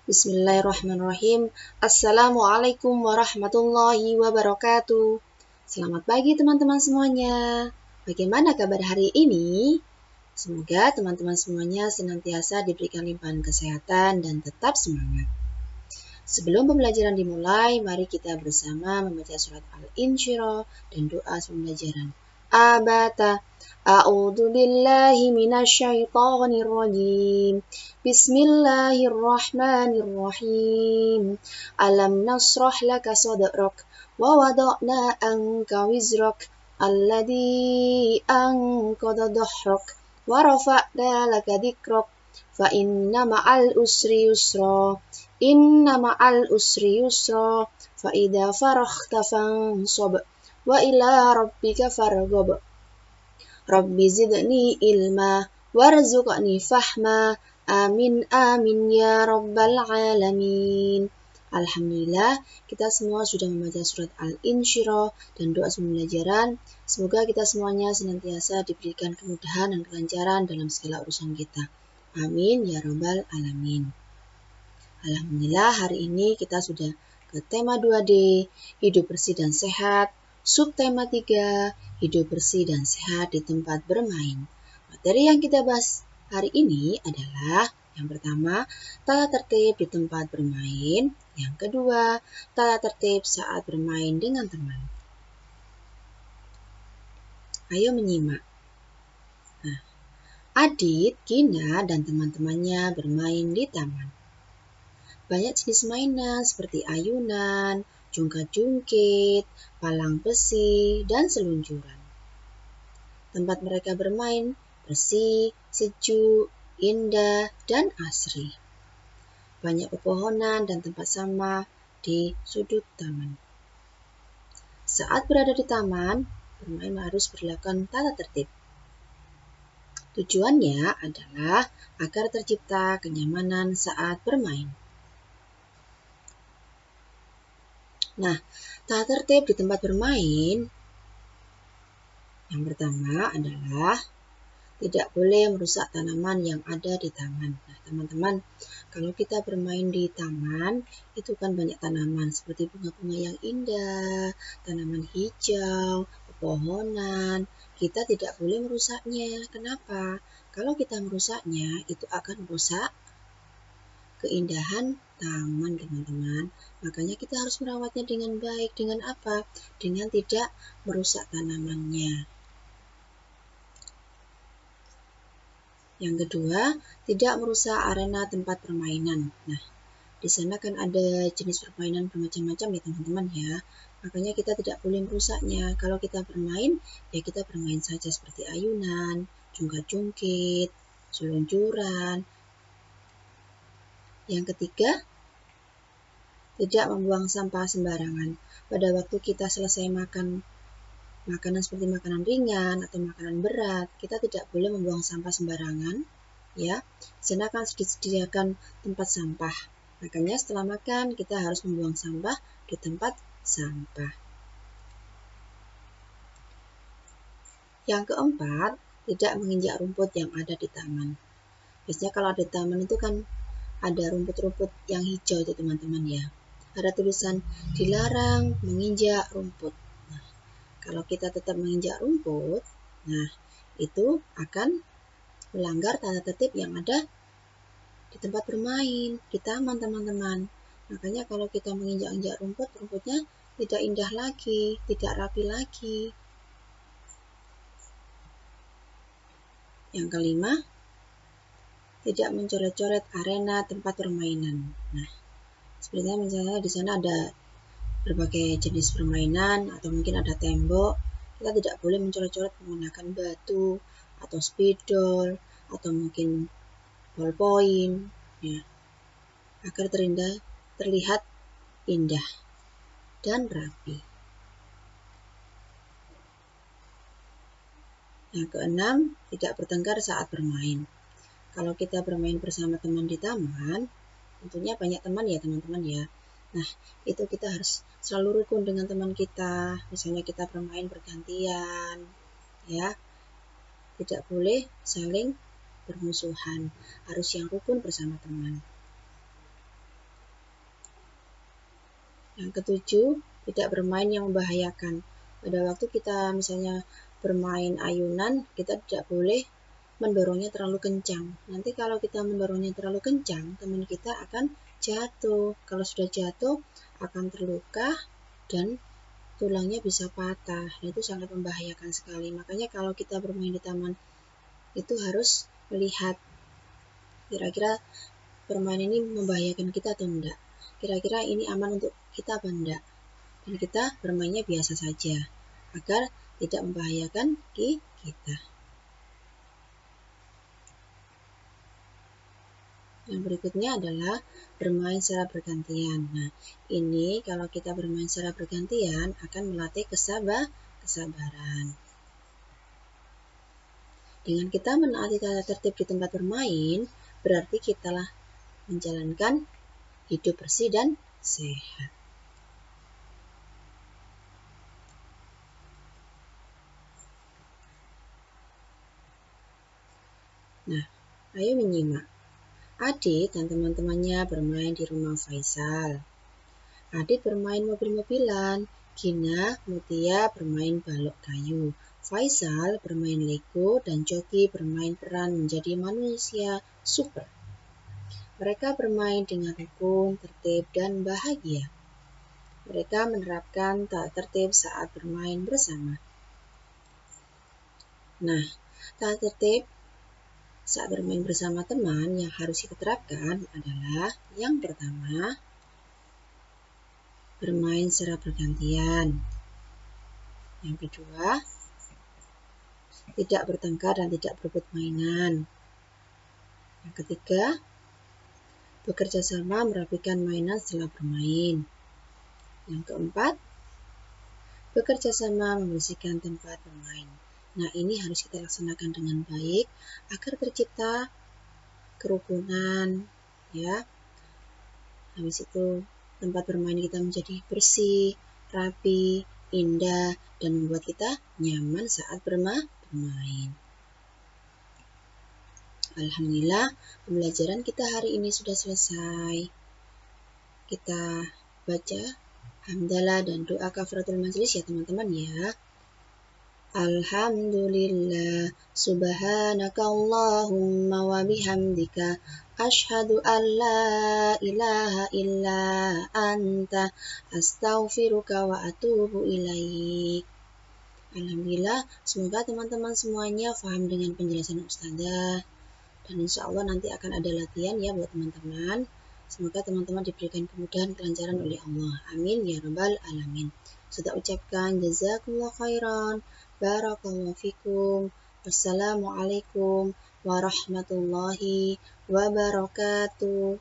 Bismillahirrahmanirrahim. Assalamualaikum warahmatullahi wabarakatuh. Selamat pagi teman-teman semuanya. Bagaimana kabar hari ini? Semoga teman-teman semuanya senantiasa diberikan limpahan kesehatan dan tetap semangat. Sebelum pembelajaran dimulai, mari kita bersama membaca surat Al-Insyirah dan doa pembelajaran. Abata. A'udzu billahi minasyaitonir rajim. Bismillahirrahmanirrahim. Alam nasrah laka sadrak wa wada'na anka wizrak alladzi anqadha dhahrak wa rafa'na laka dzikrak fa inna ma'al usri yusra. Inna ma'al usri yusra fa idza faraghta fansab wa ila rabbika farghab. Rabbi zidni ilma warzuqni fahma. Amin amin ya rabbal alamin. Alhamdulillah, kita semua sudah membaca surat Al-Insyirah dan doa pembelajaran. Semoga kita semuanya senantiasa diberikan kemudahan dan kelancaran dalam segala urusan kita. Amin ya rabbal alamin. Alhamdulillah, hari ini kita sudah ke tema 2D, hidup bersih dan sehat. Subtema 3, hidup bersih dan sehat di tempat bermain. Materi yang kita bahas hari ini adalah yang pertama, tata tertib di tempat bermain. Yang kedua, tata tertib saat bermain dengan teman. Ayo menyimak. Nah, Adit, Gina, dan teman-temannya bermain di taman. Banyak jenis mainan seperti ayunan, jungkat-jungkit, palang besi, dan seluncuran. Tempat mereka bermain bersih, sejuk, indah, dan asri. Banyak pepohonan dan tempat sampah di sudut taman. Saat berada di taman, bermain harus berlakukan tata tertib. Tujuannya adalah agar tercipta kenyamanan saat bermain. Nah, tata tertib di tempat bermain yang pertama adalah tidak boleh merusak tanaman yang ada di taman. Nah, teman-teman, kalau kita bermain di taman, itu kan banyak tanaman seperti bunga-bunga yang indah, tanaman hijau, pepohonan. Kita tidak boleh merusaknya. Kenapa? Kalau kita merusaknya, itu akan merusak keindahan taman, teman-teman. Makanya kita harus merawatnya dengan baik. Dengan apa? Dengan tidak merusak tanamannya. Yang kedua, tidak merusak arena tempat permainan. Nah, di sana kan ada jenis permainan bermacam-macam ya teman-teman ya. Makanya kita tidak boleh merusaknya. Kalau kita bermain, ya kita bermain saja seperti ayunan, jungkat-jungkit, seluncuran. Yang ketiga, tidak membuang sampah sembarangan. Pada waktu kita selesai makan makanan seperti makanan ringan atau makanan berat, kita tidak boleh membuang sampah sembarangan. Ya, di sana akan disediakan tempat sampah. Makanya setelah makan kita harus membuang sampah di tempat sampah. Yang keempat, tidak menginjak rumput yang ada di taman. Biasanya kalau ada taman itu kan ada rumput-rumput yang hijau itu teman-teman ya. Ada tulisan dilarang menginjak rumput. Nah, kalau kita tetap menginjak rumput, nah itu akan melanggar tata tertib yang ada di tempat bermain, di taman teman-teman. Makanya kalau kita menginjak-injak rumput, rumputnya tidak indah lagi, tidak rapi lagi. Yang kelima, tidak mencoret-coret arena tempat permainan. Nah, sepertinya misalnya di sana ada berbagai jenis permainan atau mungkin ada tembok. Kita tidak boleh mencoret-coret menggunakan batu atau spidol atau mungkin ballpoint ya, agar terlihat indah dan rapi. Yang keenam, tidak bertengkar saat bermain. Kalau kita bermain bersama teman di taman, tentunya banyak teman ya teman-teman ya. Nah, itu kita harus selalu rukun dengan teman kita. Misalnya kita bermain bergantian, ya. Tidak boleh saling bermusuhan. Harus yang rukun bersama teman. Yang ketujuh, tidak bermain yang membahayakan. Pada waktu kita misalnya bermain ayunan, kita tidak boleh mendorongnya terlalu kencang. Nanti kalau kita mendorongnya terlalu kencang, teman kita akan jatuh. Kalau sudah jatuh, akan terluka dan tulangnya bisa patah. Itu sangat membahayakan sekali. Makanya kalau kita bermain di taman, itu harus melihat kira-kira permainan ini membahayakan kita atau enggak. Kira-kira ini aman untuk kita apa enggak. Dan kita bermainnya biasa saja, agar tidak membahayakan kita. Yang berikutnya adalah bermain secara bergantian. Nah, ini kalau kita bermain secara bergantian akan melatih kesabaran. Dengan kita menaati tata tertib di tempat bermain, berarti kita lah menjalankan hidup bersih dan sehat. Nah, ayo menyimak. Adit dan teman-temannya bermain di rumah Faisal. Adit bermain mobil-mobilan, Gina, Mutia bermain balok kayu, Faisal bermain Lego, dan Joki bermain peran menjadi manusia super. Mereka bermain dengan rukun, tertib, dan bahagia. Mereka menerapkan tata tertib saat bermain bersama. Nah, tata tertib saat bermain bersama teman yang harus kita terapkan adalah yang pertama, bermain secara bergantian. Yang kedua, tidak bertengkar dan tidak berebut mainan. Yang ketiga, bekerja sama merapikan mainan setelah bermain. Yang keempat, bekerja sama membersihkan tempat bermain. Nah, ini harus kita laksanakan dengan baik agar tercipta kerukunan, ya. Habis itu tempat bermain kita menjadi bersih, rapi, indah, dan membuat kita nyaman saat bermain. Alhamdulillah, pembelajaran kita hari ini sudah selesai. Kita baca hamdalah dan doa kafaratul majlis ya teman-teman ya. Alhamdulillah, subhanakallahumma wa bihamdika, asyhadu an la ilaha illa anta, astaghfiruka wa atubu ilaik. Alhamdulillah, semoga teman-teman semuanya paham dengan penjelasan Ustazah. Dan insya Allah nanti akan ada latihan ya buat teman-teman. Semoga teman-teman diberikan kemudahan kelancaran oleh Allah. Amin ya rabbal alamin. Sudah ucapkan jazakumullah khairan. Barakallahu fikum. Wassalamualaikum warahmatullahi wabarakatuh.